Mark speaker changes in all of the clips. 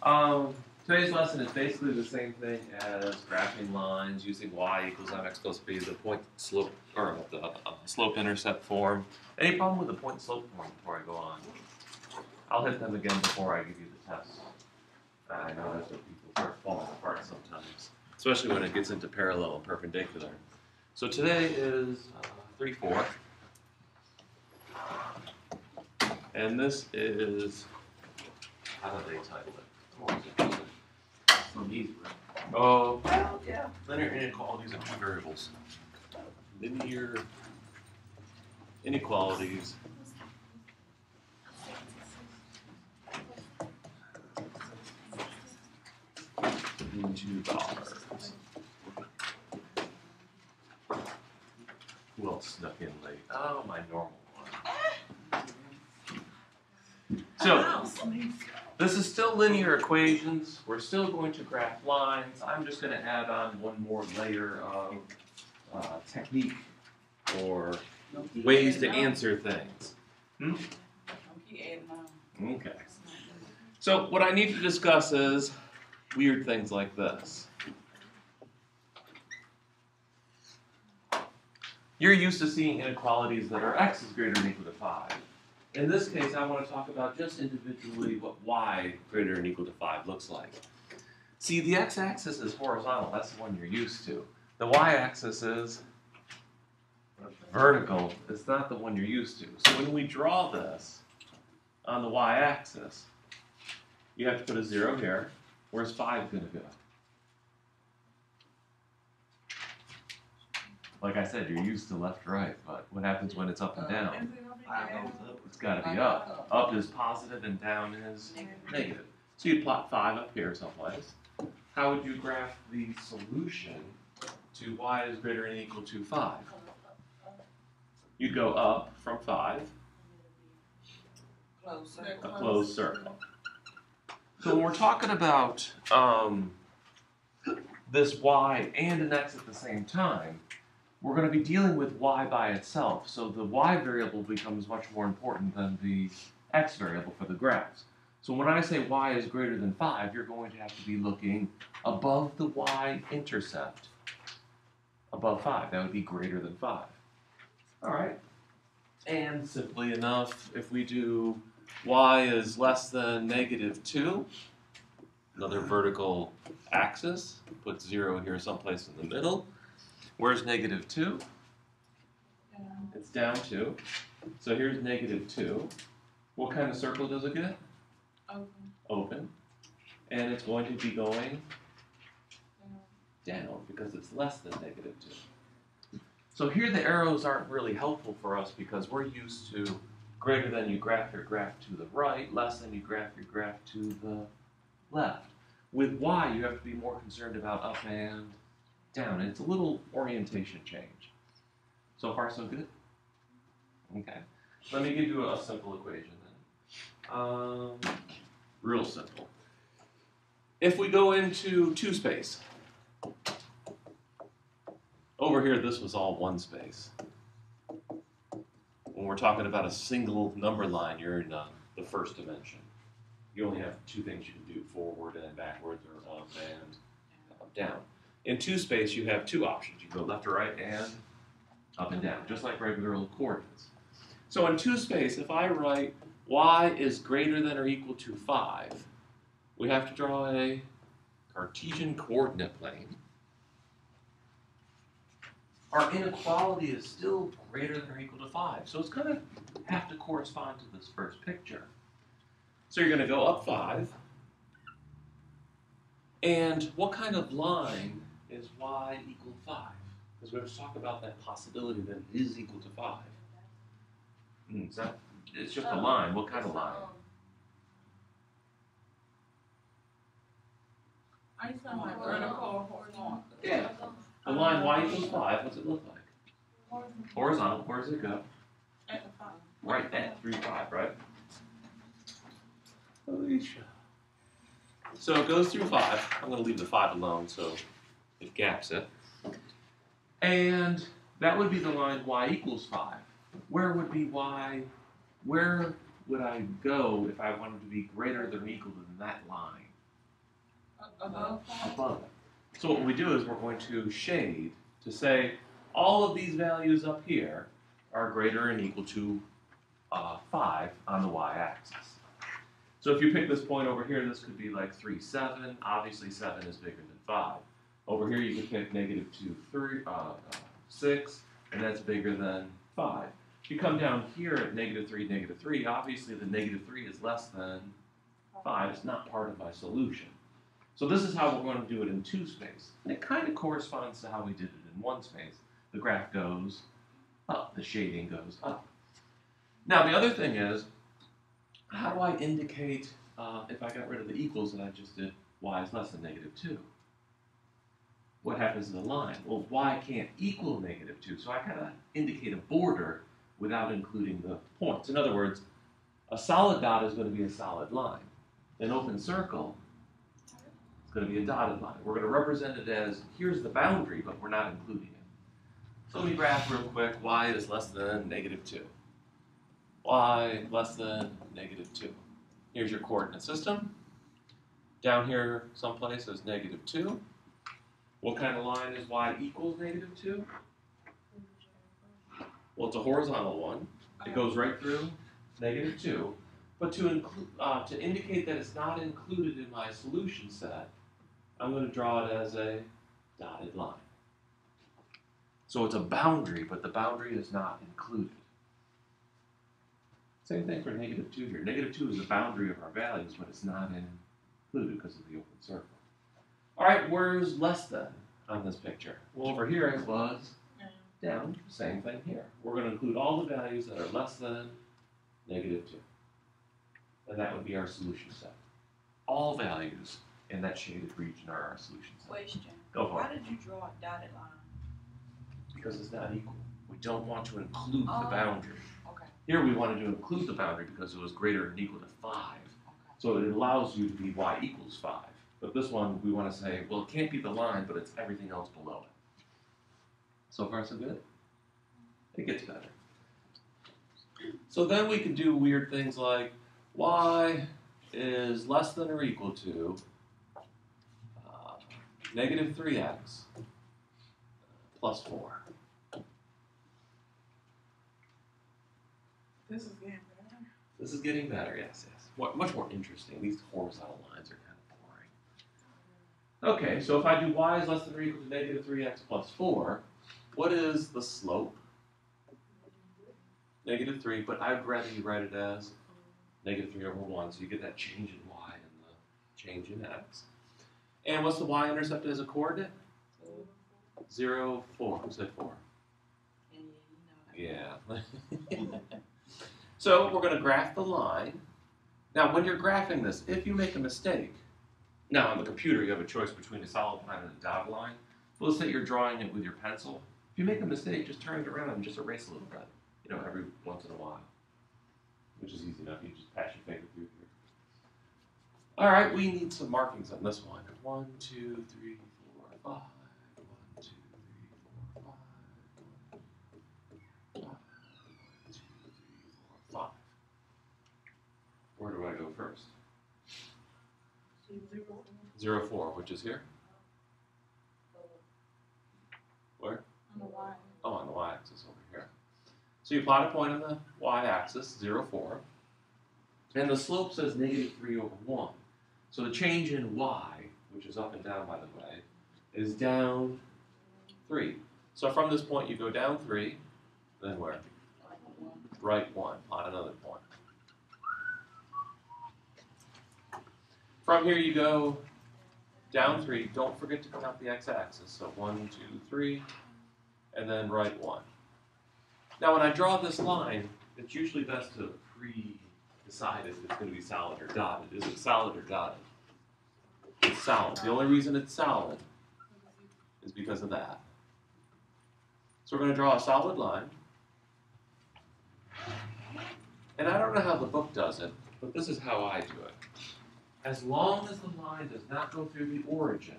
Speaker 1: Today's lesson is basically the same thing as graphing lines using y equals mx plus b, the point slope or the slope intercept form. Any problem with the point slope form before I go on? I'll hit them again before I give you the test. I know that's where people start falling apart sometimes, especially when it gets into parallel and perpendicular. So today is 3/4, and this is, how do they title it? Oh, well, yeah. Linear inequalities of two variables. Linear inequalities in two bars. Who else snuck in late? Oh, my normal one. So, this is still linear equations. We're still going to graph lines. I'm just going to add on one more layer of technique or ways to answer things. Okay. So what I need to discuss is weird things like this. You're used to seeing inequalities that are x is greater than or equal to 5. In this case, I want to talk about just individually what y greater than or equal to 5 looks like. See, the x-axis is horizontal. That's the one you're used to. The y-axis is vertical. It's not the one you're used to. So when we draw this on the y-axis, you have to put a 0 here. Where's 5 going to go? Like I said, you're used to left, right, but what happens when it's up and down? It's got to be up. Up is positive and down is negative. So you'd plot 5 up here someplace. How would you graph the solution to y is greater than or equal to 5? You'd go up from 5, a closed circle. So when we're talking about this y and an x at the same time, we're going to be dealing with y by itself. So the y variable becomes much more important than the x variable for the graphs. So when I say y is greater than 5, you're going to have to be looking above the y-intercept. Above 5, that would be greater than 5. All right. And simply enough, if we do y is less than -2, another vertical axis, put 0 here someplace in the middle. Where's -2? It's down 2. So here's -2. What kind of circle does it get? Open. And it's going to be going down because it's less than -2. So here the arrows aren't really helpful for us because we're used to greater than you graph your graph to the right, less than you graph your graph to the left. With y, you have to be more concerned about up and down. And it's a little orientation change. So far, so good? Okay. Let me give you a simple equation then. Real simple. If we go into 2 space, over here this was all 1 space. When we're talking about a single number line, you're in the first dimension. You only have 2 things you can do, forward and backwards, or up and down. In 2 space, you have 2 options. You go left or right and up and down, just like regular coordinates. So in 2 space, if I write y is greater than or equal to 5, we have to draw a Cartesian coordinate plane. Our inequality is still greater than or equal to 5, so it's going to have to correspond to this first picture. So you're going to go up 5, and what kind of line is y equal 5? Because we have to talk about that possibility that it is equal to 5. It's just a line. What kind of line? Yeah. The line y equals 5, what's it look like? Horizontal. Where does it go? Right at 3, 5, right? Alicia. So it goes through 5. I'm going to leave the 5 alone so it gaps it. And that would be the line y equals 5. Where would be y? Where would I go if I wanted to be greater than or equal to that line? Above it. So what we do is we're going to shade to say all of these values up here are greater than or equal to 5 on the y-axis. So if you pick this point over here, this could be like 3, 7. Obviously 7 is bigger than 5. Over here you could pick negative 2, 3, 6, and that's bigger than 5. If you come down here at negative 3, obviously the negative 3 is less than 5. It's not part of my solution. So this is how we're going to do it in 2 space. And it kind of corresponds to how we did it in 1 space. The graph goes up, the shading goes up. Now the other thing is, how do I indicate, if I got rid of the equals that I just did, y is less than negative 2? What happens to the line? Well, y can't equal negative 2, so I gotta indicate a border without including the points. In other words, a solid dot is going to be a solid line. An open circle is going to be a dotted line. We're going to represent it as, here's the boundary, but we're not including it. So let me graph real quick, y is less than negative 2. Y less than negative 2. Here's your coordinate system. Down here someplace is negative 2. What kind of line is y equals negative 2? Well, it's a horizontal one. It goes right through negative 2. But to indicate that it's not included in my solution set, I'm going to draw it as a dotted line. So it's a boundary, but the boundary is not included. Same thing for negative 2 here. Negative 2 is the boundary of our values, but it's not included because of the open circle. All right, where's less than on this picture? Well, over here it was down. Same thing here. We're going to include all the values that are less than negative 2. And that would be our solution set. All values in that shaded region are our solution set.
Speaker 2: Question.
Speaker 1: Go for it.
Speaker 2: Why did you draw a dotted line?
Speaker 1: Because it's not equal. We don't want to include the boundary.
Speaker 2: Okay.
Speaker 1: Here we wanted to include the boundary because it was greater than or equal to 5.
Speaker 2: Okay.
Speaker 1: So it allows you to be y equals 5. But this one, we want to say, well, it can't be the line, but it's everything else below it. So far, so good? It gets better. So then we can do weird things like y is less than or equal to negative 3x plus 4.
Speaker 2: This is getting better.
Speaker 1: This is getting better, yes, yes. Much more interesting. These horizontal lines are kind of boring. Okay, so if I do y is less than or equal to negative 3x plus 4, what is the slope? Negative 3, but I'd rather you write it as negative 3 over 1, so you get that change in y and the change in x. And what's the y-intercept as a coordinate? 0, 4. Who said 4? Yeah. So we're going to graph the line. Now, when you're graphing this, if you make a mistake, now on the computer you have a choice between a solid line and a dotted line. So let's say you're drawing it with your pencil. If you make a mistake, just turn it around and just erase a little bit, every once in a while, which is easy enough. You just pass your finger through here. All right, we need some markings on this one. 1, 2, 3, 4, 5. 1, 2, 3, 4, 5. 1, 2, 3, 4, 5. Where do I go first? 0, 4, which is here? Where?
Speaker 2: On the y.
Speaker 1: Oh, on the y-axis over here. So you plot a point on the y-axis, 0, 4. And the slope says negative 3 over 1. So the change in y, which is up and down, by the way, is down 3. So from this point, you go down 3, then where? Right 1. Plot another point. From here, you go down 3. Don't forget to count the x-axis. So 1, 2, 3, and then right 1. Now, when I draw this line, it's usually best to pre-decide if it's going to be solid or dotted. Is it solid or dotted? It's solid. The only reason it's solid is because of that. So we're going to draw a solid line. And I don't know how the book does it, but this is how I do it. As long as the line does not go through the origin,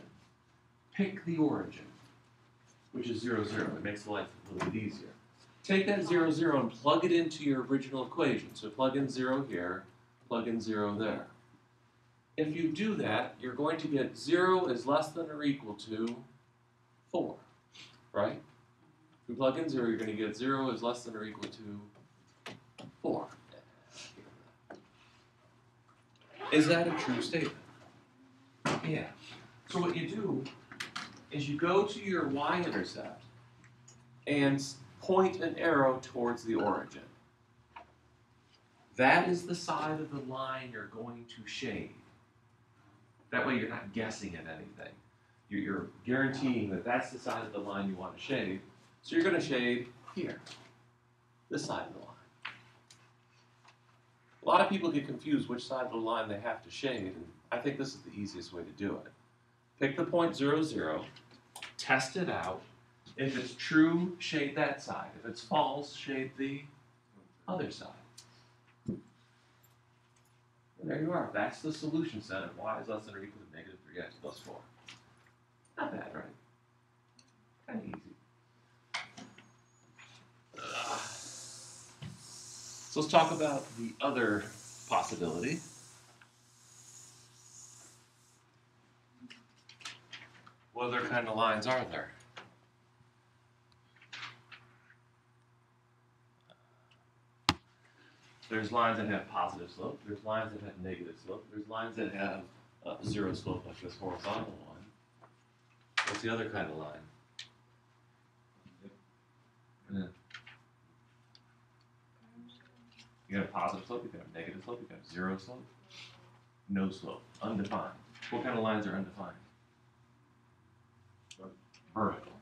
Speaker 1: pick the origin, which is 0, 0. It makes life a little bit easier. Take that 0, 0 and plug it into your original equation. So plug in 0 here, plug in 0 there. if you do that, you're going to get 0 is less than or equal to 4, right? If we plug in 0, you're going to get 0 is less than or equal to 4. Is that a true statement? Yeah. So what you do is you go to your y-intercept and point an arrow towards the origin. That is the side of the line you're going to shade. That way you're not guessing at anything. You're guaranteeing that that's the side of the line you want to shade. So you're going to shade here, this side of the line. A lot of people get confused which side of the line they have to shade, and I think this is the easiest way to do it. Pick the point 0, 0, test it out. If it's true, shade that side. If it's false, shade the other side. And there you are. That's the solution set of y is less than or equal to negative 3x plus 4. Not bad, right? Kind of easy. So let's talk about the other possibility. What other kind of lines are there? There's lines that have positive slope. There's lines that have negative slope. There's lines that have 0 slope, like this horizontal one. What's the other kind of line? Yeah. You got a positive slope, you can have negative slope, you can have 0 slope, no slope, undefined. What kind of lines are undefined? Vertical.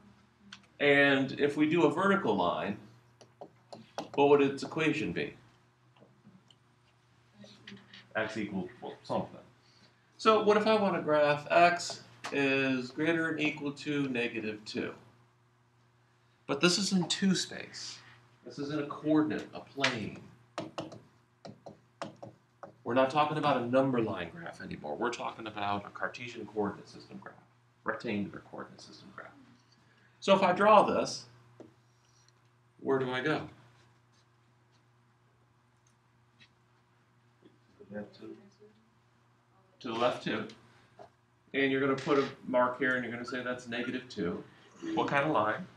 Speaker 1: And if we do a vertical line, what would its equation be? X equals something. So what if I want to graph x is greater than or equal to negative 2? But this is in 2 space. This is in a coordinate, a plane. We're not talking about a number line graph anymore. We're talking about a Cartesian coordinate system graph, rectangular coordinate system graph. So if I draw this, where do I go? To the left 2. And you're going to put a mark here and you're going to say that's negative 2. What kind of line?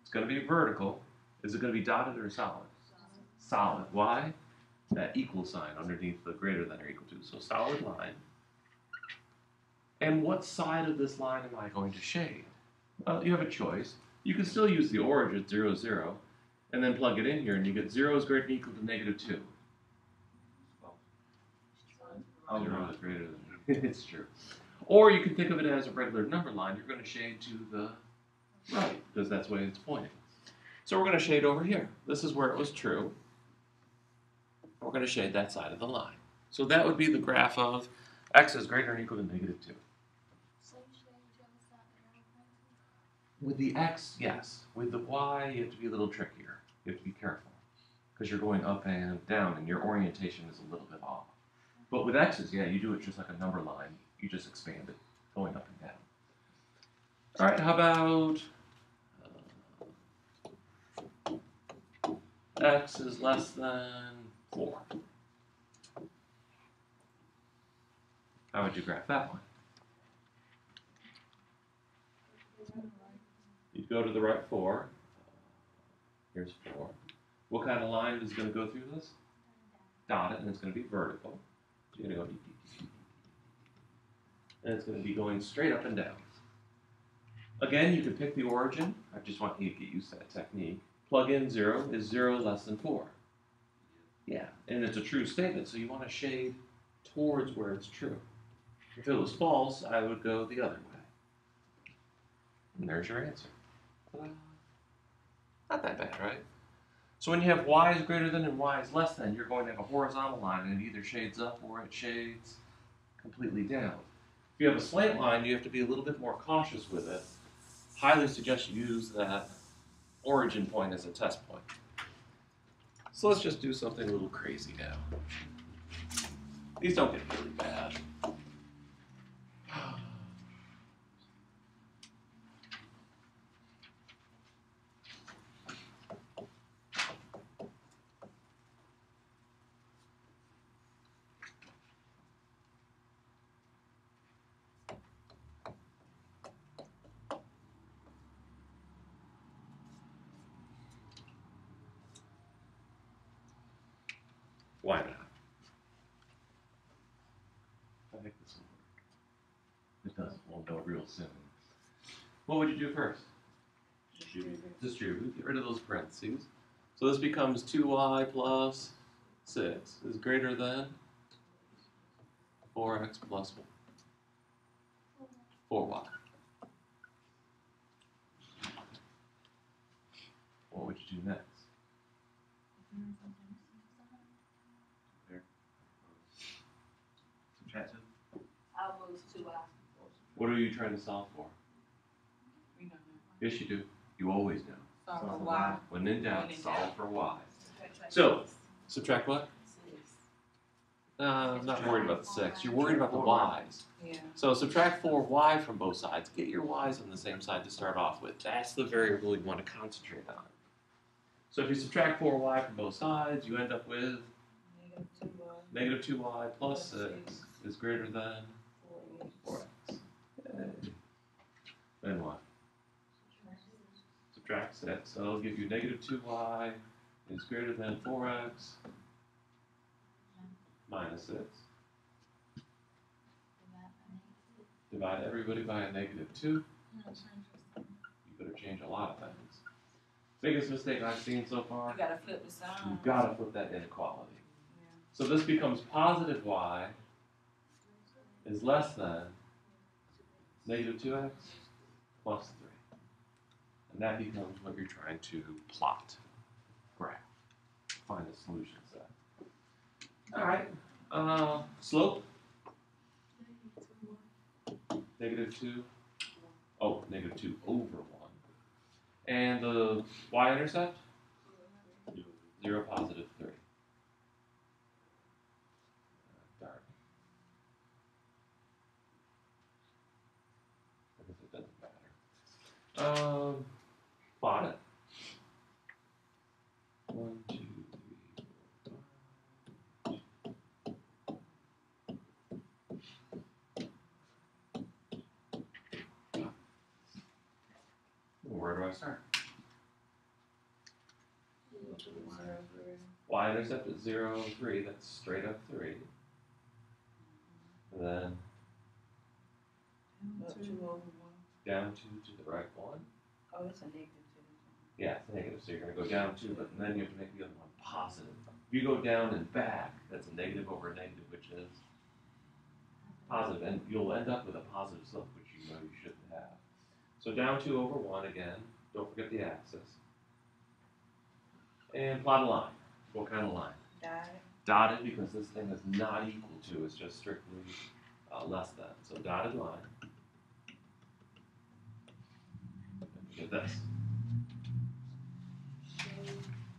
Speaker 1: It's going to be vertical. Is it going to be dotted or solid? Solid. Why? That equal sign underneath the greater than or equal to. So solid line. And what side of this line am I going to shade? Well, you have a choice. You can still use the origin 0, 0, and then plug it in here, and you get 0 is greater than or equal to negative 2. 0 is greater than it's true. Or you can think of it as a regular number line. You're going to shade to the right, because that's the way it's pointing. So we're going to shade over here. This is where it was true. We're going to shade that side of the line. So that would be the graph of x is greater than or equal to negative 2. With the x, yes. With the y, you have to be a little trickier. You have to be careful, because you're going up and down, and your orientation is a little bit off. But with x's, yeah, you do it just like a number line. You just expand it, going up and down. All right, how about x is less than 4? How would you graph that one? You'd go to the right 4. Here's 4. What kind of line is going to go through this? Dotted, and it's going to be vertical. So you're going to go and it's going to be going straight up and down. Again, you can pick the origin. I just want you to get used to that technique. Plug in 0 is 0 less than 4. Yeah, and it's a true statement, so you want to shade towards where it's true. If it was false, I would go the other way. And there's your answer. Not that bad, right? So when you have y is greater than and y is less than, you're going to have a horizontal line, and it either shades up or it shades completely down. If you have a slant line, you have to be a little bit more cautious with it. Highly suggest you use that origin point as a test point. So let's just do something a little crazy now. These don't get really bad. Why not? I think this will work. It doesn't. We'll know real soon. What would you do first? Distribute. Get rid of those parentheses. So this becomes 2y plus 6 is greater than 4x plus 4y. What would you do next? There. Subtract 2.
Speaker 3: I'll move 2y.
Speaker 1: What are you trying to solve for?
Speaker 2: We know.
Speaker 1: Yes, you do. You always know.
Speaker 2: Solve for y.
Speaker 1: When in doubt,
Speaker 2: When in
Speaker 1: solve
Speaker 2: doubt.
Speaker 1: for y. So, subtract what? I'm not worried about the 6. You're worried about the y's.
Speaker 2: Yeah.
Speaker 1: So subtract 4y from both sides. Get your y's on the same side to start off with. That's the variable you want to concentrate on. So if you subtract 4y from both sides, you end up with
Speaker 2: Negative 2y.
Speaker 1: -2y plus 6 is greater than 4x. Yay. Then what? Subtract 6. So it'll give you -2y is greater than 4x minus 6. Divide everybody by a -2. You better change a lot of things. Biggest mistake I've seen so far,
Speaker 2: You gotta flip the sign.
Speaker 1: you've got to flip that inequality.
Speaker 2: Yeah.
Speaker 1: So this becomes positive y is less than -2x plus 3. And that becomes what you're trying to plot, graph, find a solution set. All right, slope, -2, oh, -2 over 1. And the y-intercept? 0, positive 3. Dark. I guess it doesn't matter. Plot it. 1, 2, 3, 4, 5. Where do I start? Y-intercept is 0, 3. That's straight up 3. And then
Speaker 2: Up 2 over 1.
Speaker 1: down 2 to the right 1.
Speaker 2: Oh, it's a negative 2.
Speaker 1: Yeah, it's negative, so you're going to go down 2, but then you have to make the other one positive. If you go down and back, that's a negative over a negative, which is positive, and you'll end up with a positive slope, which you know you shouldn't have. So down 2 over 1 again. Don't forget the axis. And plot a line. What kind of line?
Speaker 2: Dotted.
Speaker 1: Dotted, because this thing is not equal to, it's just strictly less than. So dotted line. And you get this.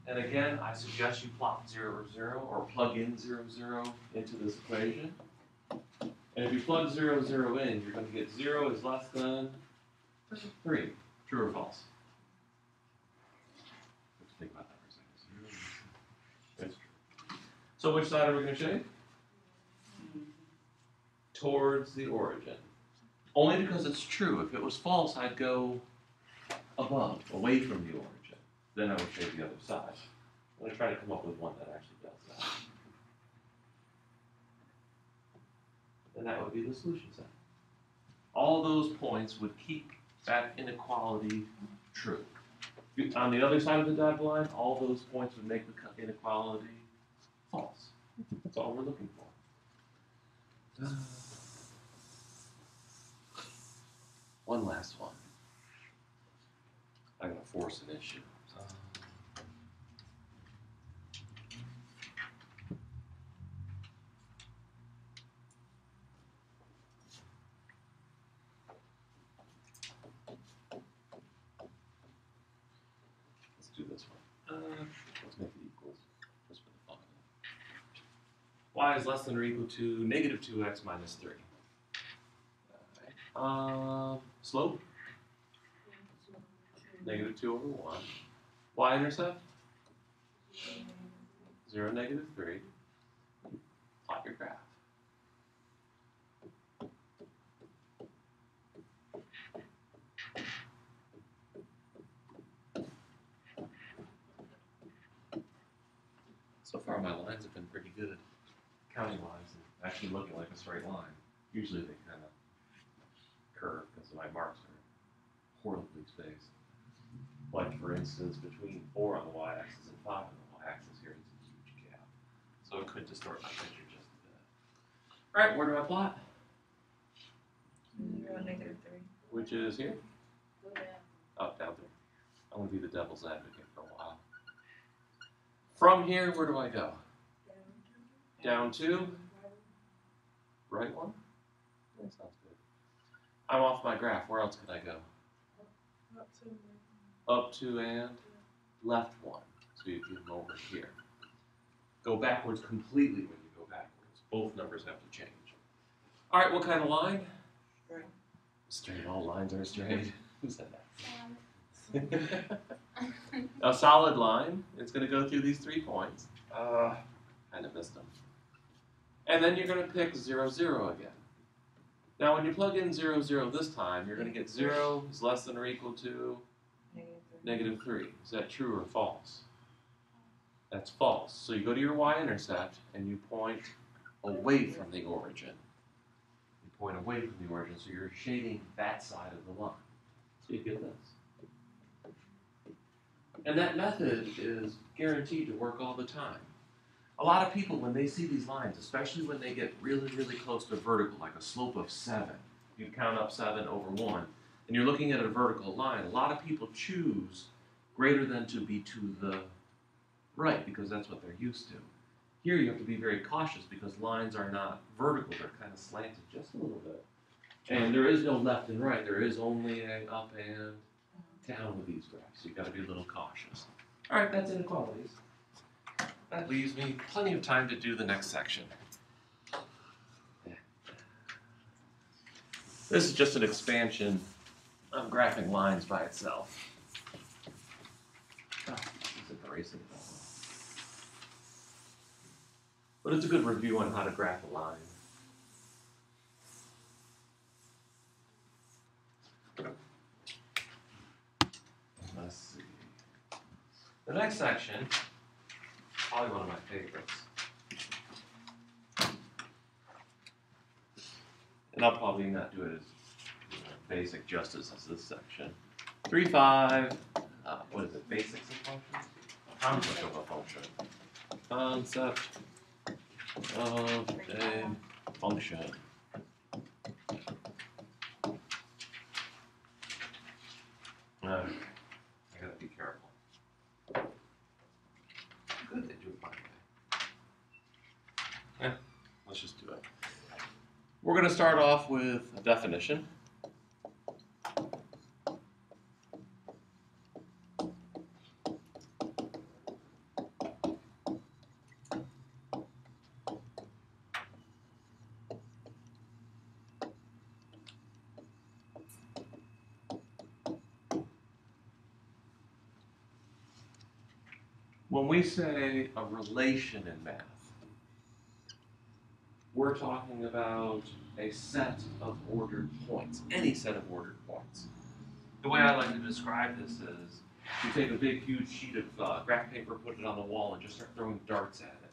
Speaker 1: And again, I suggest you plot 0, 0, or plug in 0, 0 into this equation. And if you plug 0, 0 in, you're going to get 0 is less than 3. True or false? Let's think about that for a second. That's true. So which side are we going to shade? Towards the origin. Only because it's true. If it was false, I'd go above, away from the origin. Then I would shade the other side. I'm going to try to come up with one that actually does that. And that would be the solution set. All those points would keep that inequality true. On the other side of the dotted line, all those points would make the inequality false. That's all we're looking for. One last one. I'm going to force an issue. Let's do this one. Let's make it equals, just for the fun of it. Y is less than or equal to -2x minus 3. Slope? -2 over 1. Y-intercept? 0, -3. Plot your graph. So far my lines have been pretty good. Counting lines and actually looking like a straight line. Usually they kind of curve because my marks are horribly spaced. Like for instance, between 4 on the y-axis and 5 on the y-axis here is a huge gap. So it could distort my picture just a bit. Alright, where do I plot?
Speaker 2: 0, -3.
Speaker 1: Which is here?
Speaker 2: Go down.
Speaker 1: Up, down, 3. I'm going to be the devil's advocate for a while. From here, where do I go? Down 2? Right 1? That sounds good. I'm off my graph. Where else could I go? Up 2 and left 1. So you come over here. Go backwards completely when you go backwards. Both numbers have to change. All right, what kind of line?
Speaker 2: Straight.
Speaker 1: Straight. All lines are straight. Who said that? A solid line. It's going to go through these 3 points. Kind of missed them. And then you're going to pick 0, 0 again. Now, when you plug in 0, 0 this time, you're going to get 0 is less than or equal to -3. Is that true or false? That's false. So you go to your y-intercept and you point away from the origin. You point away from the origin, so you're shading that side of the line. So you get this. And that method is guaranteed to work all the time. A lot of people, when they see these lines, especially when they get really, really close to vertical, like a slope of 7, you count up 7 over 1, and you're looking at a vertical line, a lot of people choose greater than to be to the right, because that's what they're used to. Here you have to be very cautious because lines are not vertical, they're kind of slanted just a little bit. And there is no left and right, there is only an up and down with these graphs, so you've got to be a little cautious. All right, that's inequalities. That leaves me plenty of time to do the next section. This is just an expansion of graphing lines by itself. It's erasing it. But it's a good review on how to graph a line. Let's see. The next section, probably one of my favorites. And I'll probably not do it as basic justice as this section. 3.5, what is it, basics of functions? Concept of a function. Concept of a function. I gotta be careful. Good, they do it my way. Yeah, let's just do it. We're going to start off with a definition. When we say a relation in math, we're talking about a set of ordered points, any set of ordered points. The way I like to describe this is you take a big, huge sheet of graph paper, put it on the wall, and just start throwing darts at it.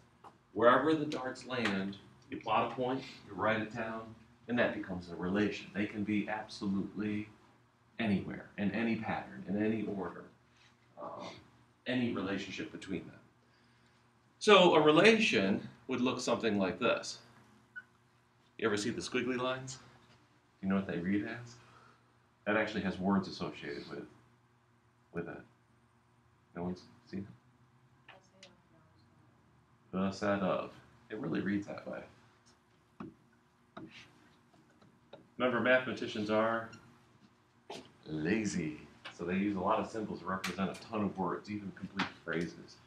Speaker 1: Wherever the darts land, you plot a point, you write it down, and that becomes a relation. They can be absolutely anywhere, in any pattern, in any order, any relationship between them. So a relation would look something like this. You ever see the squiggly lines? You know what they read as? That actually has words associated with it. No one's seen it? The set of. It really reads that way. Remember, mathematicians are lazy. So they use a lot of symbols to represent a ton of words, even complete phrases.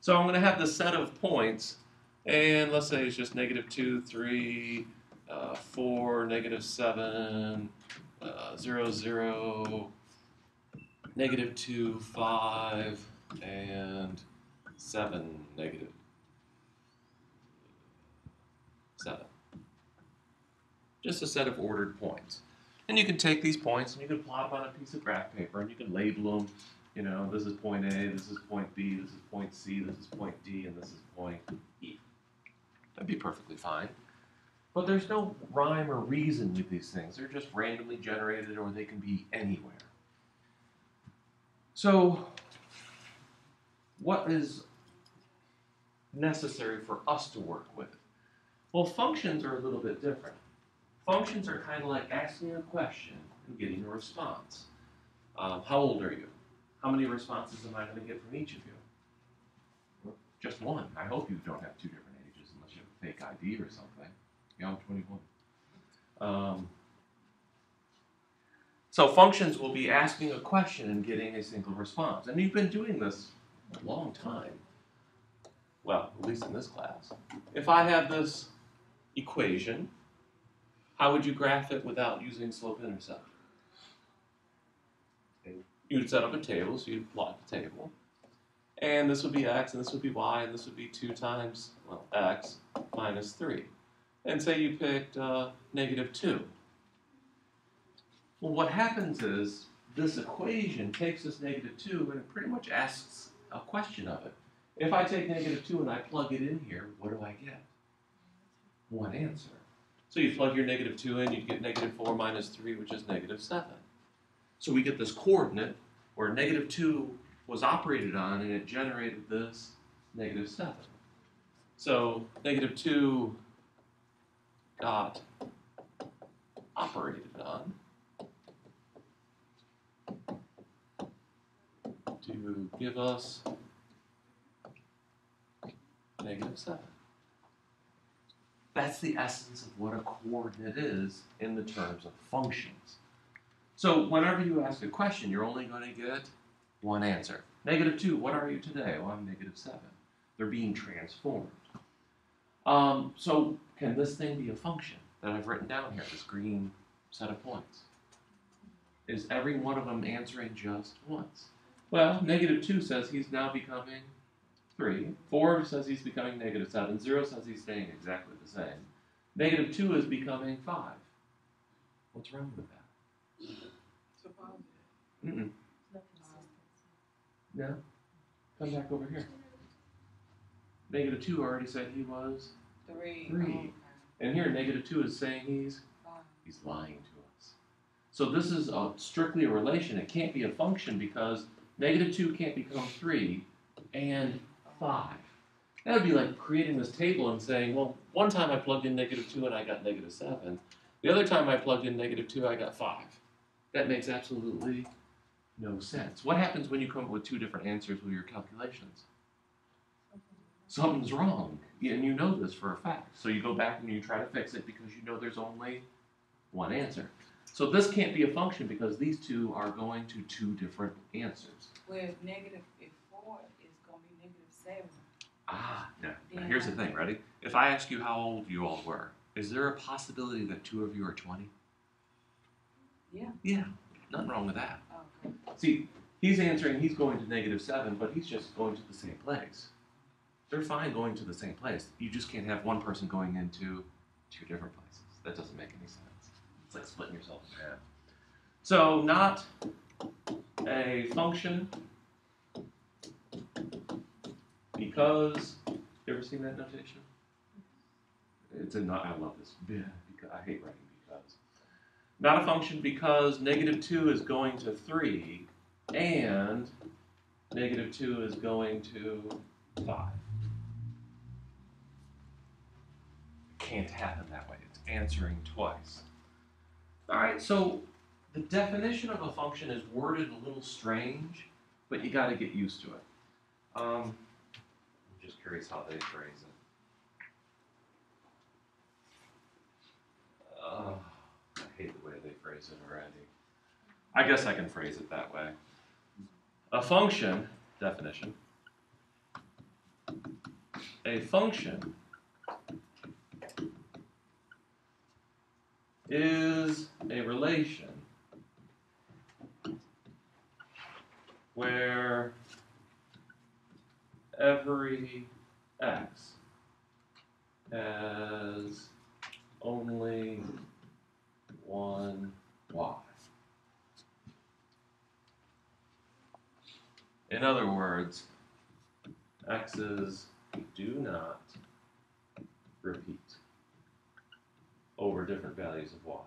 Speaker 1: So I'm going to have the set of points, and let's say it's just -2, 3, 4, -7, 0, 0, -2, 5, and 7, -7. Just a set of ordered points. And you can take these points and you can plot them on a piece of graph paper and you can label them You know, this is point A, this is point B, this is point C, this is point D, and this is point E. That'd be perfectly fine. But there's no rhyme or reason with these things. They're just randomly generated, or they can be anywhere. So, what is necessary for us to work with? Well, functions are a little bit different. Functions are kind of like asking a question and getting a response. How old are you? How many responses am I going to get from each of you? Just one. I hope you don't have two different ages unless you have a fake ID or something. Yeah, I'm 21. So functions will be asking a question and getting a single response. And you've been doing this a long time. Well, at least in this class. If I have this equation, how would you graph it without using slope-intercept? You'd set up a table, so you'd plot the table. And this would be x, and this would be y, and this would be 2 times, well, x minus 3. And say you picked -2. Well, what happens is this equation takes this -2 and it pretty much asks a question of it. If I take -2 and I plug it in here, what do I get? One answer. So you plug your -2 in, you get -4 minus 3, which is -7. So we get this coordinate where -2 was operated on and it generated this -7. So -2 got operated on to give us -7. That's the essence of what a coordinate is in the terms of functions. So whenever you ask a question, you're only going to get one answer. -2, what are you today? Well, I'm -7. They're being transformed. So can this thing be a function that I've written down here, this green set of points? Is every one of them answering just once? Well, -2 says he's now becoming 3. 4 says he's becoming -7. 0 says he's staying exactly the same. -2 is becoming 5. What's wrong with that? Mm-mm. No? Come back over here. -2 already said he was
Speaker 2: 3.
Speaker 1: 3.
Speaker 2: Okay.
Speaker 1: And here, -2 is saying he's lying to us. So this is strictly a relation. It can't be a function because -2 can't become 3 and 5. That would be like creating this table and saying, well, one time I plugged in -2 and I got -7. The other time I plugged in -2, I got 5. That makes absolutely no sense. What happens when you come up with 2 different answers with your calculations? Something's wrong. And you know this for a fact. So you go back and you try to fix it because you know there's only one answer. So this can't be a function because these two are going to 2 different answers.
Speaker 2: Well, if -4 is going to be -7.
Speaker 1: Now here's the thing, ready? If I ask you how old you all were, is there a possibility that 2 of you are 20?
Speaker 2: Yeah.
Speaker 1: Yeah, nothing wrong with that.
Speaker 2: Okay.
Speaker 1: See, he's answering he's going to -7, but he's just going to the same place. They're fine going to the same place. You just can't have one person going into 2 different places. That doesn't make any sense. It's like splitting yourself in half. So not a function because, you ever seen that notation? It's a not, I love this. Because I hate writing because. Not a function because -2 is going to 3 and -2 is going to 5. Can't happen that way. It's answering twice. All right, so the definition of a function is worded a little strange, but you got to get used to it. I'm just curious how they phrase it. I hate the way they phrase it already. I guess I can phrase it that way. A function, definition, a function is a relation where every x has only one y. In other words, x's do not repeat over different values of y.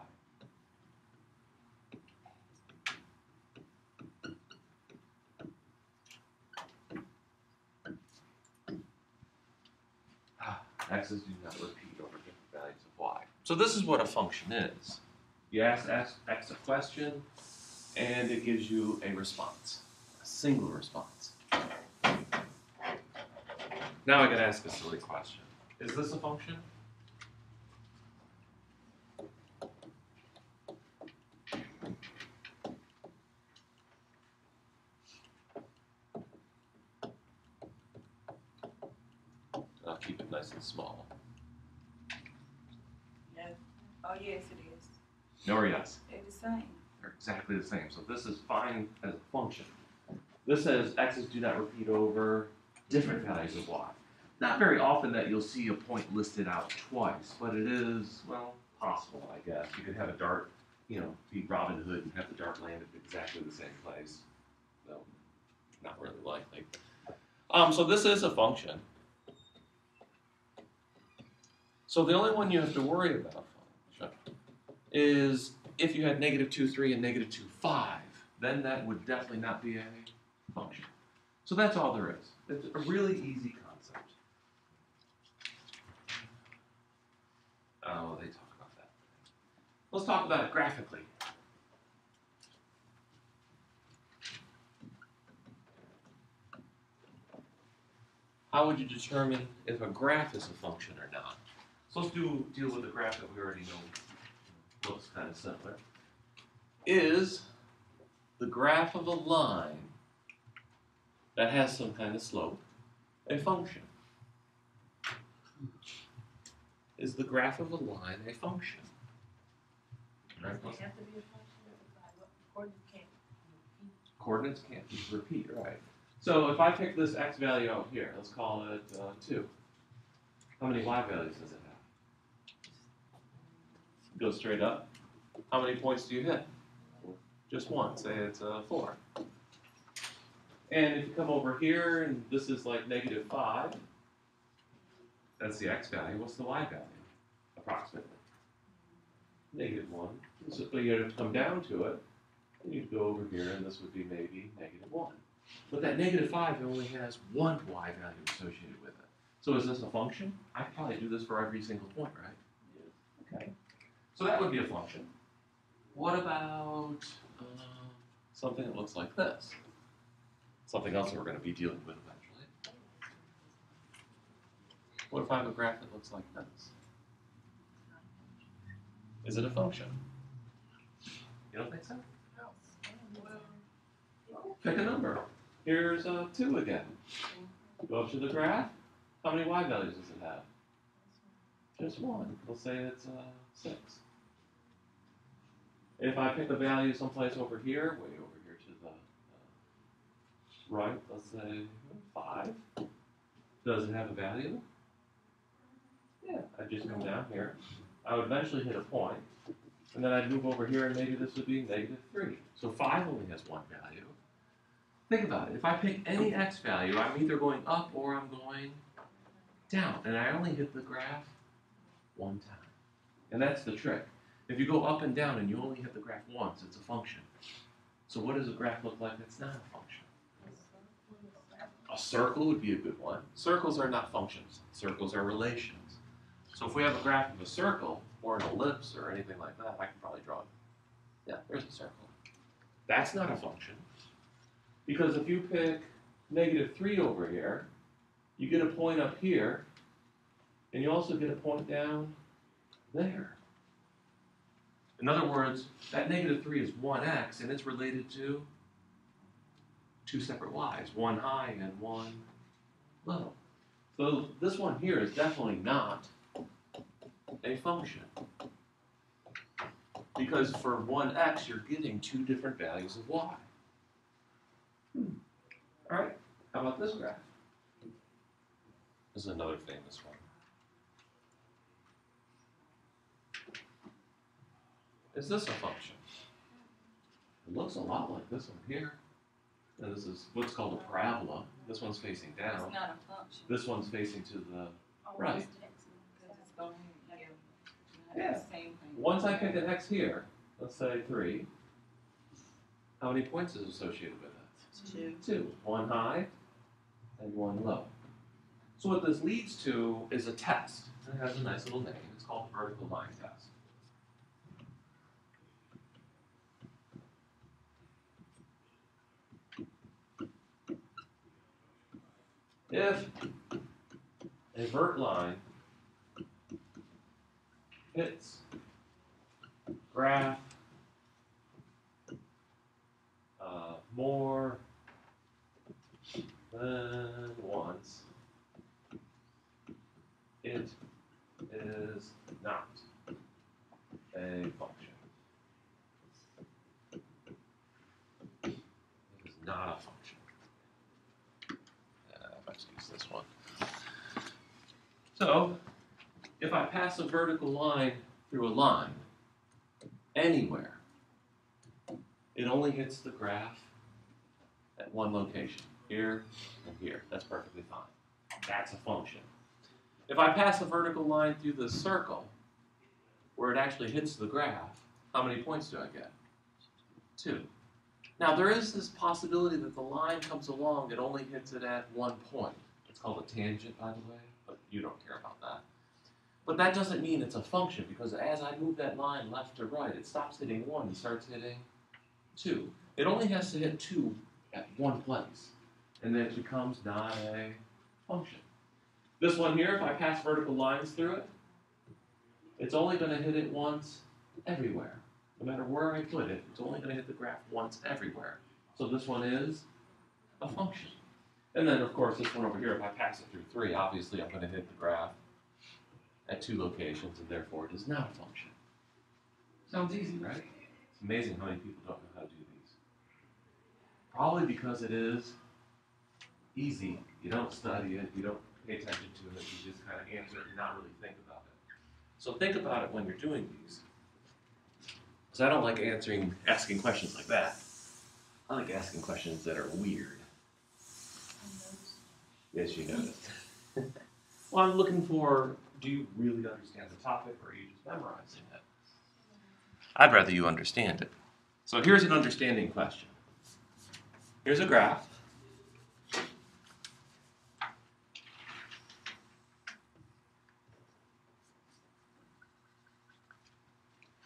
Speaker 1: X's do not repeat over different values of y. So this is what a function is. You ask x a question, and it gives you a response, a single response. Now I can ask a silly question. Is this a function? I'll keep it nice and small.
Speaker 2: No. Oh, yes, it is.
Speaker 1: No or yes?
Speaker 2: They're the same.
Speaker 1: They're exactly the same. So this is fine as a function. This says x's do not repeat over different values of y. Not very often that you'll see a point listed out twice, but it is, well, possible, I guess. You could have a dart, be Robin Hood and have the dart land at exactly the same place. So, not really likely. So this is a function. So the only one you have to worry about is if you had -2, 3 and -2, 5, then that would definitely not be a function. So that's all there is. It's a really easy concept. Oh, they talk about that. Let's talk about it graphically. How would you determine if a graph is a function or not? So let's deal with a graph that we already know looks kind of similar. Is the graph of a line that has some kind of slope a function? Is the graph of a line a function? Right?
Speaker 2: They have to be a function. What coordinates can't repeat.
Speaker 1: Coordinates can't repeat, right. So if I pick this x value out here, let's call it 2. How many y values does it have? Go straight up. How many points do you hit? Just one. Say it's 4. And if you come over here, and this is like -5, that's the x value. What's the y value? Approximately. -1. So you have to come down to it, and you'd go over here, and this would be maybe -1. But that -5 only has one y value associated with it. So is this a function? I could probably do this for every single point, right? Yeah. Okay. So that would be a function. What about something that looks like this? Something else that we're going to be dealing with eventually. What if I have a graph that looks like this? Is it a function? You don't think so? Pick a number. Here's 2 again. Go up to the graph. How many y values does it have? Just one. We'll say it's 6. If I pick a value someplace over here, way over here to the right, let's say 5. Does it have a value? Yeah, I'd just come down here. I would eventually hit a point, and then I'd move over here, and maybe this would be -3. So 5 only has one value. Think about it. If I pick any x value, I'm either going up or I'm going down, and I only hit the graph one time. And that's the trick. If you go up and down and you only hit the graph once, it's a function. So what does a graph look like that's not a function? A circle would be a good one. Circles are not functions. Circles are relations. So if we have a graph of a circle, or an ellipse, or anything like that, I can probably draw it. Yeah, there's a circle. That's not a function. Because if you pick -3 over here, you get a point up here, and you also get a point down there. In other words, that -3 is 1x, and it's related to 2 separate y's, one high and one low. So this one here is definitely not a function. Because for 1x, you're getting 2 different values of y. All right, how about this graph? This is another famous one. Is this a function? It looks a lot like this one here. And this is what's called a parabola. This one's facing down.
Speaker 2: It's not a function.
Speaker 1: This one's facing to the
Speaker 2: Oh,
Speaker 1: right.
Speaker 2: Because it's going here.
Speaker 1: Yeah.
Speaker 2: The same thing.
Speaker 1: Once I pick an x here, let's say 3, how many points is associated with it? 2. 1 high and 1 low. So what this leads to is a test. It has a nice little name. It's called the vertical line test. If a vert line hits graph more than once, it is not a function. It is not a function. Let's use this one. So, if I pass a vertical line through a line anywhere, it only hits the graph at one location, here and here. That's perfectly fine. That's a function. If I pass a vertical line through this circle, where it actually hits the graph, how many points do I get? 2. Now there is this possibility that the line comes along, it only hits it at 1 point. It's called a tangent, by the way, but you don't care about that. But that doesn't mean it's a function, because as I move that line left to right, it stops hitting 1 and starts hitting 2. It only has to hit 2 at one place, and then it becomes not a function. This one here, if I pass vertical lines through it, it's only going to hit it once everywhere. No matter where I put it, it's only going to hit the graph once everywhere. So this one is a function. And then, of course, this one over here, if I pass it through 3, obviously I'm going to hit the graph at 2 locations, and therefore it is not a function. Sounds easy, right? It's amazing how many people don't know how to do these. Probably because it is easy. You don't study it, you don't pay attention to it, you just kind of answer it and not really think about it. So think about it when you're doing these. Because I don't like asking questions like that. I like asking questions that are weird. Yes, you noticed. Well, I'm looking for, do you really understand the topic, or are you just memorizing it? I'd rather you understand it. So here's an understanding question. Here's a graph.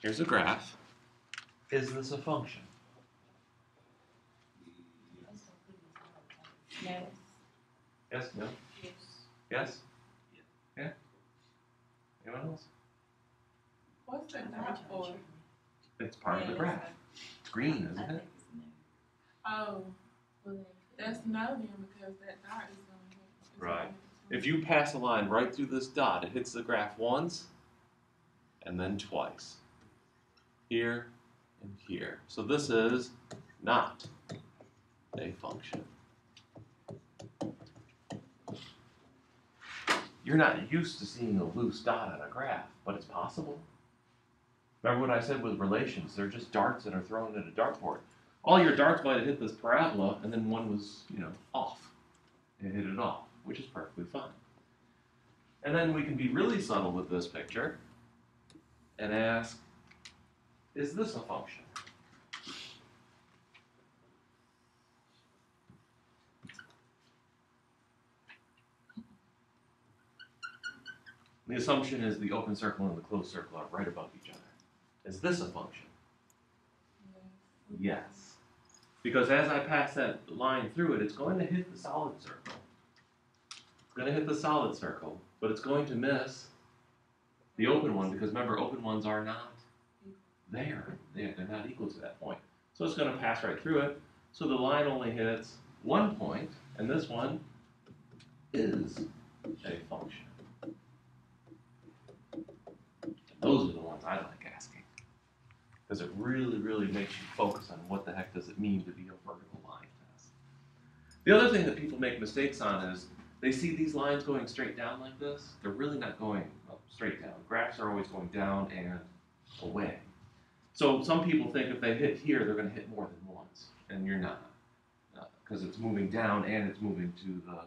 Speaker 1: Here's a graph. Is this a function?
Speaker 2: Yes.
Speaker 1: Yes, no?
Speaker 2: Yes.
Speaker 1: Yes? Yeah? Anyone else?
Speaker 2: What's that dot for?
Speaker 1: It's part of the graph. It's green, isn't it?
Speaker 3: Oh, that's no then because that dot is going to hit.
Speaker 1: Right. If you pass a line right through this dot, it hits the graph once and then twice. Here and here. So this is not a function. You're not used to seeing a loose dot on a graph, but it's possible. Remember what I said with relations? They're just darts that are thrown at a dartboard. All your darts might have hit this parabola, and then one was, off. It hit it off, which is perfectly fine. And then we can be really subtle with this picture and ask, is this a function? The assumption is the open circle and the closed circle are right above each other. Is this a function? Yes. Because as I pass that line through it, it's going to hit the solid circle. It's going to hit the solid circle, but it's going to miss the open one, because remember, open ones are not there. They're not equal to that point. So it's going to pass right through it. So the line only hits 1 point, and this one is a function. Those are the ones I like asking, because it really, really makes you focus on what the heck does it mean to be a vertical line test. The other thing that people make mistakes on is they see these lines going straight down like this. They're really not going straight down. Graphs are always going down and away. So some people think if they hit here, they're going to hit more than once, and you're not. Because because it's moving down and it's moving to the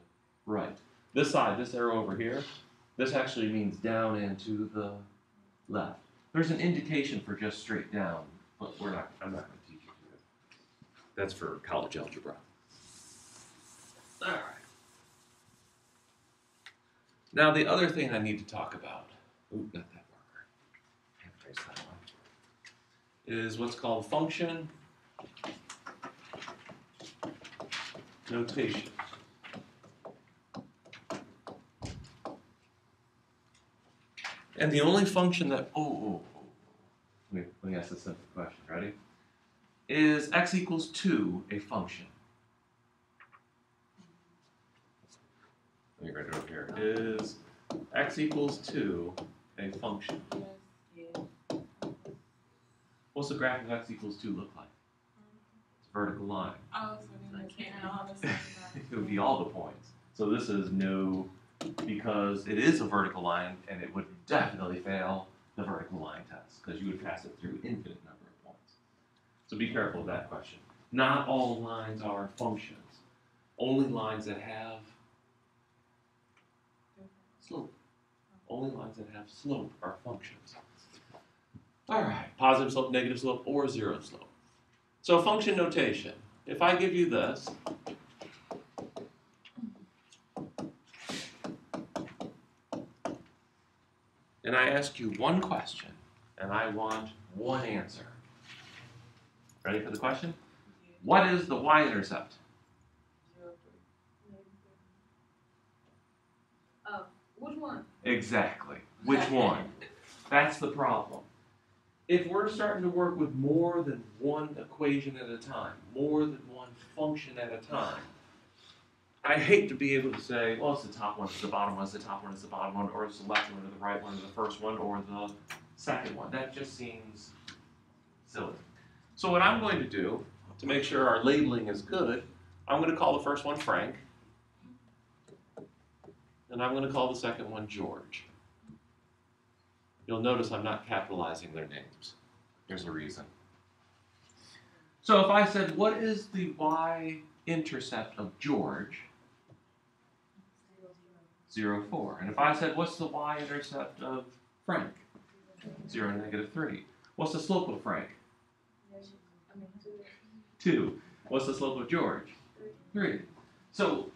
Speaker 1: right. This side, this arrow over here, this actually means down and to the left. There's an indication for just straight down, but I'm not going to teach you to. That's for college algebra. All right. Now the other thing I need to talk about, not that marker, erase that one, is what's called function notation. And the only function that, let me ask a simple question, ready? Is x equals 2 a function? Let me write it over here. Is x equals 2 a function?
Speaker 2: Yes.
Speaker 1: What's the graph of x equals 2 look like? It's a vertical line.
Speaker 3: Oh, so then it's getting all the same.
Speaker 1: It would be all the points. So this is no, because it is a vertical line, and it would definitely fail the vertical line test, because you would pass it through infinite number of points. So be careful of that question. Not all lines are functions. Only lines that have slope. Only lines that have slope are functions. All right, positive slope, negative slope, or zero slope. So function notation. If I give you this, and I ask you one question, and I want one answer. Ready for the question? What is the y-intercept?
Speaker 2: 0, 3.
Speaker 3: Which one?
Speaker 1: Exactly. Which one? That's the problem. If we're starting to work with more than one equation at a time, more than one function at a time, I hate to be able to say, well, it's the top one, it's the bottom one, it's the top one, it's the bottom one, or it's the left one, or the right one, or the first one, or the second one. That just seems silly. So what I'm going to do, to make sure our labeling is good, I'm going to call the first one Frank, and I'm going to call the second one George. You'll notice I'm not capitalizing their names. There's a reason. So if I said, what is the y-intercept of George? 0, 4. And if I said, what's the y-intercept of Frank? 0, negative 3. What's the slope of Frank? 2. What's the slope of George? 3. So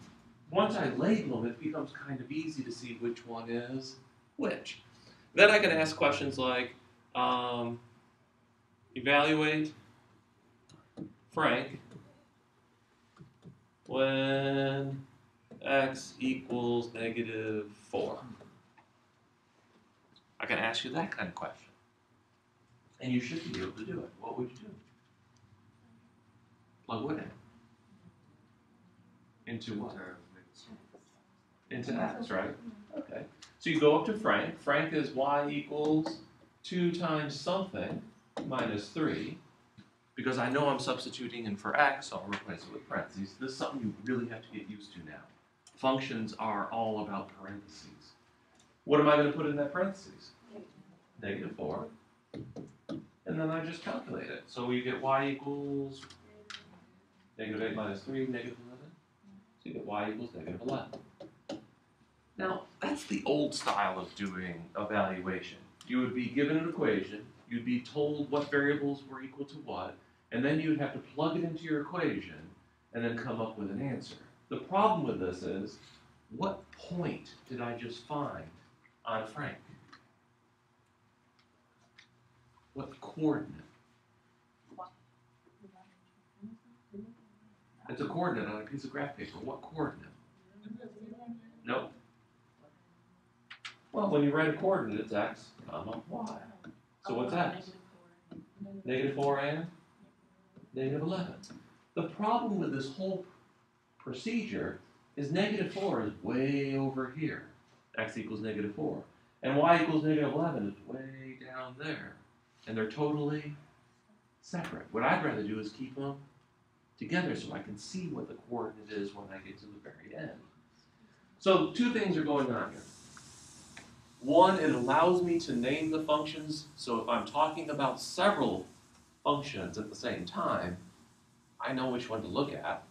Speaker 1: once I label them, it becomes kind of easy to see which one is which. Then I can ask questions like, evaluate Frank when x equals negative 4. I can ask you that kind of question. And you should be able to do it. What would you do? Plug what in? Into what? Into x, right? Okay. So you go up to Frank. Frank is y equals 2 times something minus 3. Because I know I'm substituting in for x, so I'll replace it with parentheses. This is something you really have to get used to now. Functions are all about parentheses. What am I going to put in that parentheses? Negative 4. And then I just calculate it. So you get y equals negative 8 minus 3, negative 11. So you get y equals negative 11. Now, that's the old style of doing evaluation. You would be given an equation, you'd be told what variables were equal to what, and then you'd have to plug it into your equation and then come up with an answer. The problem with this is, what point did I just find on Frank? What coordinate? It's a coordinate on a piece of graph paper. What coordinate? Nope. Well, when you write a coordinate, it's x, comma, y. So what's x? Negative 4 and negative 11. The problem with this whole procedure is negative 4 is way over here. X equals negative 4. And y equals negative 11 is way down there. And they're totally separate. What I'd rather do is keep them together so I can see what the coordinate is when I get to the very end. So 2 things are going on here. One, it allows me to name the functions, so if I'm talking about several functions at the same time, I know which one to look at.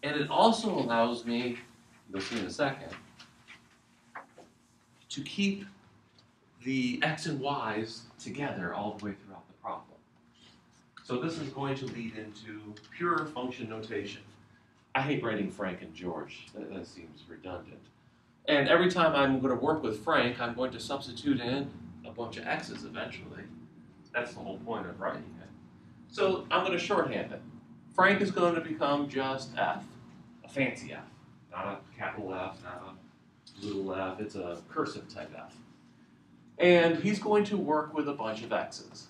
Speaker 1: And it also allows me, you'll see in a second, to keep the x and y's together all the way throughout the problem. So this is going to lead into pure function notation. I hate writing Frank and George. That seems redundant. And every time I'm going to work with Frank, I'm going to substitute in a bunch of x's eventually. That's the whole point of writing it. So I'm going to shorthand it. Frank is going to become just f, a fancy f, not a capital F, not a little f. It's a cursive type f. And he's going to work with a bunch of x's.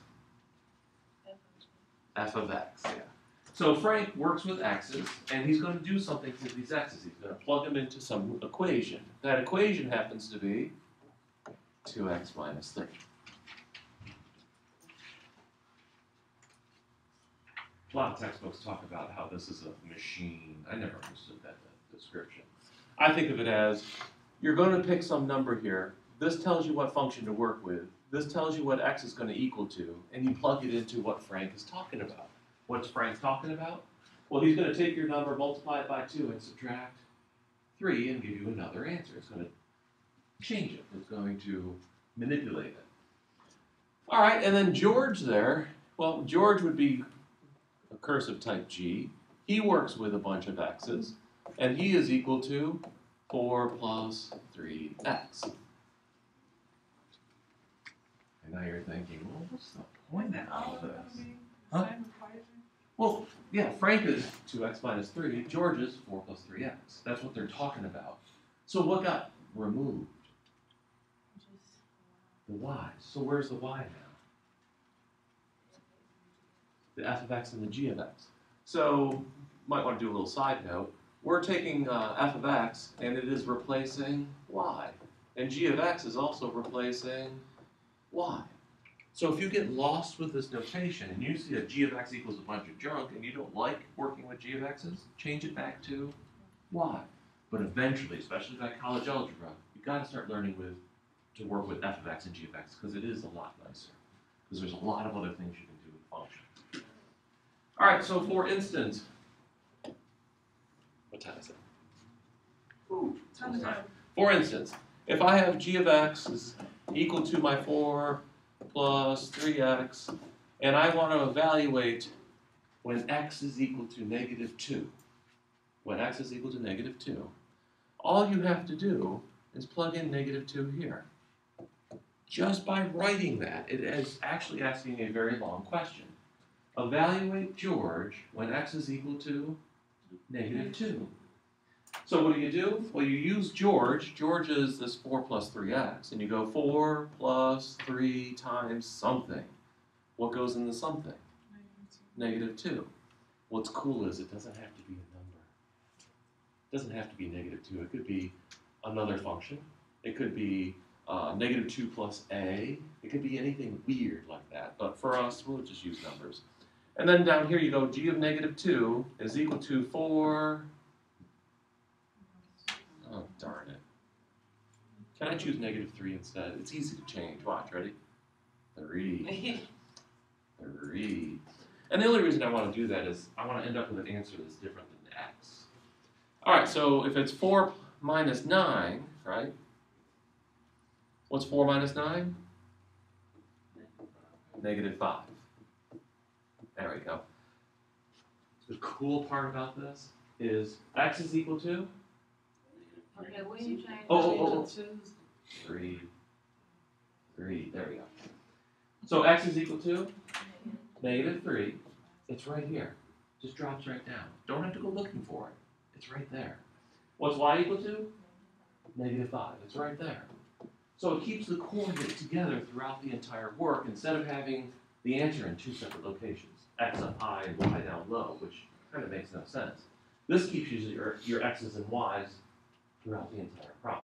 Speaker 1: F of x, yeah. So Frank works with x's, and he's going to do something with these x's. He's going to plug them into some equation. That equation happens to be 2x minus 3. A lot of textbooks talk about how this is a machine. I never understood that description. I think of it as, you're going to pick some number here. This tells you what function to work with. This tells you what x is going to equal to, and you plug it into what Frank is talking about. What's Frank talking about? Well, he's going to take your number, multiply it by 2, and subtract 3, and give you another answer. It's going to change it. It's going to manipulate it. All right, and then George there, well, George would be a cursive type G. He works with a bunch of x's, and he is equal to 4 plus 3x. And now you're thinking, well, what's the point of all this? Huh? Well, yeah, Frank is 2x minus 3. George is 4 plus 3x. That's what they're talking about. So what got removed? The y. So where's the y now? The f of x and the g of x. So, might want to do a little side note. We're taking f of x, and it is replacing y. And g of x is also replacing y. So if you get lost with this notation, and you see that g of x equals a bunch of junk, and you don't like working with g of x's, change it back to y. But eventually, especially by college algebra, you've got to start learning to work with f of x and g of x, because it is a lot nicer. Because there's a lot of other things you can do with functions. All right, so for instance, what time is it? Ooh, it's almost time. For instance, if I have g of x is equal to my 4 plus 3x, and I want to evaluate when x is equal to negative 2. When x is equal to negative 2, all you have to do is plug in negative 2 here. Just by writing that, it is actually asking a very long question. Evaluate George when x is equal to negative 2. So what do? Well, you use George. George is this 4 plus 3x, and you go 4 plus 3 times something. What goes in the something? Negative 2. What's cool is it doesn't have to be a number. It doesn't have to be negative 2. It could be another function. It could be negative 2 plus a. It could be anything weird like that. But for us, we'll just use numbers. And then down here you go, g of negative 2 is equal to 4... Oh, darn it. Can I choose negative 3 instead? It's easy to change. Watch, ready? 3. 3. And the only reason I want to do that is I want to end up with an answer that's different than x. All right, so if it's 4 minus 9, right? What's 4 minus 9? Negative 5. There we go. The cool part about this is x is equal to?
Speaker 2: Okay, when you change
Speaker 1: Oh.
Speaker 2: to
Speaker 1: 3. There we go. So x is equal to? Negative 3. It's right here. Just drops right down. Don't have to go looking for it. It's right there. What's y equal to? Negative 5. It's right there. So it keeps the coordinate together throughout the entire work instead of having the answer in 2 separate locations. X up high and y down low, which kind of makes no sense. This keeps you your x's and y's throughout the entire problem.